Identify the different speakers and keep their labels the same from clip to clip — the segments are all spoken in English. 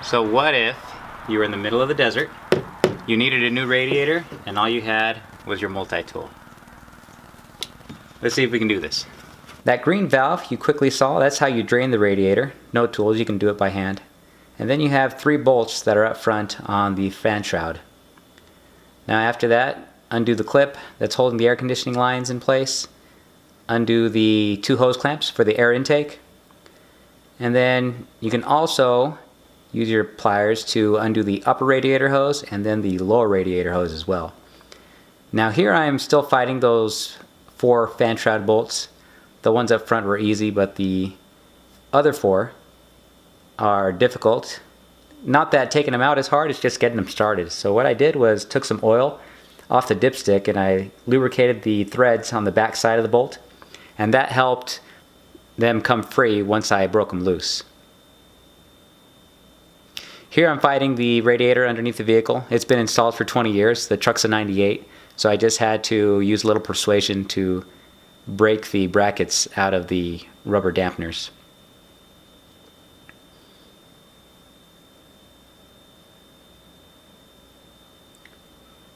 Speaker 1: So what if you were in the middle of the desert, you needed a new radiator, and all you had was your multi-tool? Let's see if we can do this. That green valve you quickly saw, that's how you drain the radiator. No tools, you can do it by hand. And then you have 3 bolts that are up front on the fan shroud. Now after that, undo the clip that's holding the air conditioning lines in place. Undo the 2 hose clamps for the air intake. And then you can also use your pliers to undo the upper radiator hose and then the lower radiator hose as well. Now here I am still fighting those 4 fan shroud bolts. The ones up front were easy, but the other 4 are difficult. Not that taking them out is hard, it's just getting them started. So what I did was took some oil off the dipstick and I lubricated the threads on the back side of the bolt, and that helped them come free once I broke them loose. Here I'm fighting the radiator underneath the vehicle. It's been installed for 20 years. The truck's a 98, so I just had to use a little persuasion to break the brackets out of the rubber dampeners.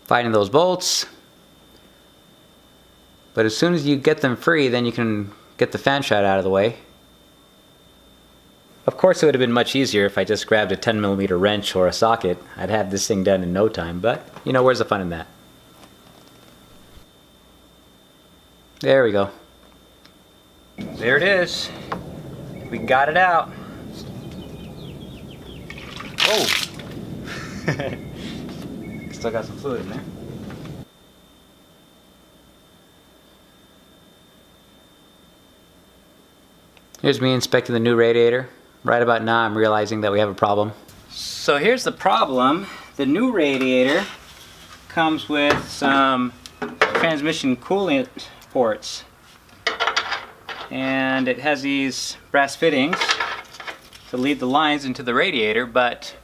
Speaker 1: Fighting those bolts. But as soon as you get them free, then you can get the fan shroud out of the way. Of course it would have been much easier if I just grabbed a 10mm wrench or a socket. I'd have this thing done in no time, but you know, where's the fun in that? There we go. There it is. We got it out. Oh! Still got some fluid in there. Here's me inspecting the new radiator. Right about now I'm realizing that we have a problem. So here's the problem. The new radiator comes with some transmission coolant ports. And it has these brass fittings to lead the lines into the radiator, but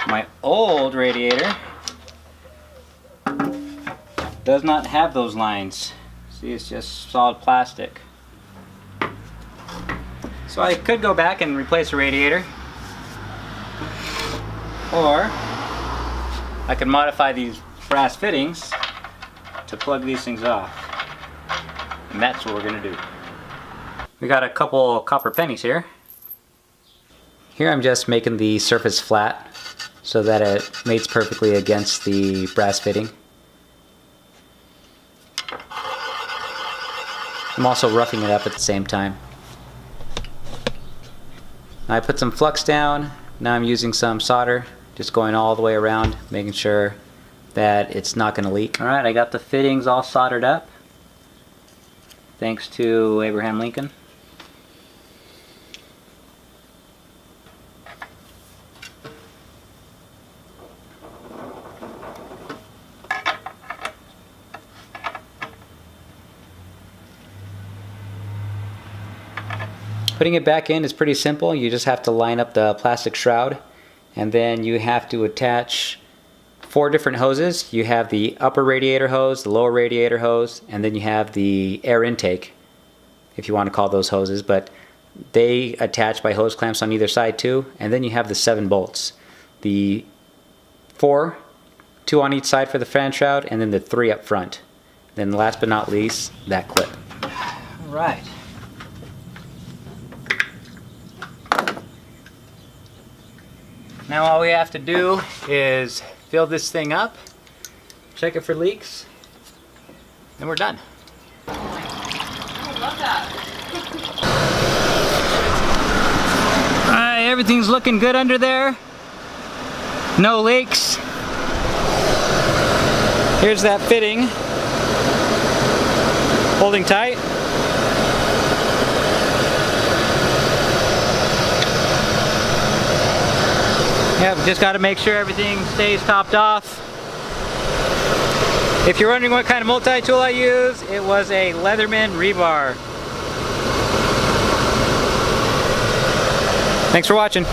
Speaker 1: my old radiator does not have those lines. See, it's just solid plastic. So I could go back and replace the radiator, or I could modify these brass fittings to plug these things off. And that's what we're going to do. We got a couple copper pennies here. Here I'm just making the surface flat so that it mates perfectly against the brass fitting. I'm also roughing it up at the same time. I put some flux down. Now I'm using some solder, just going all the way around, making sure that it's not going to leak. Alright, I got the fittings all soldered up, thanks to Abraham Lincoln. Putting it back in is pretty simple. You just have to line up the plastic shroud, and then you have to attach 4 different hoses. You have the upper radiator hose, the lower radiator hose, and then you have the air intake, if you want to call those hoses, but they attach by hose clamps on either side too. And then you have the 7 bolts. The 4, 2 on each side for the fan shroud, and then the 3 up front. Then last but not least, that clip. All right. Now all we have to do is fill this thing up, check it for leaks, and we're done.
Speaker 2: I love that.
Speaker 1: Alright, everything's looking good under there. No leaks. Here's that fitting, holding tight. Yep, just got to make sure everything stays topped off. If you're wondering what kind of multi-tool I use, it was a Leatherman rebar. Thanks for watching.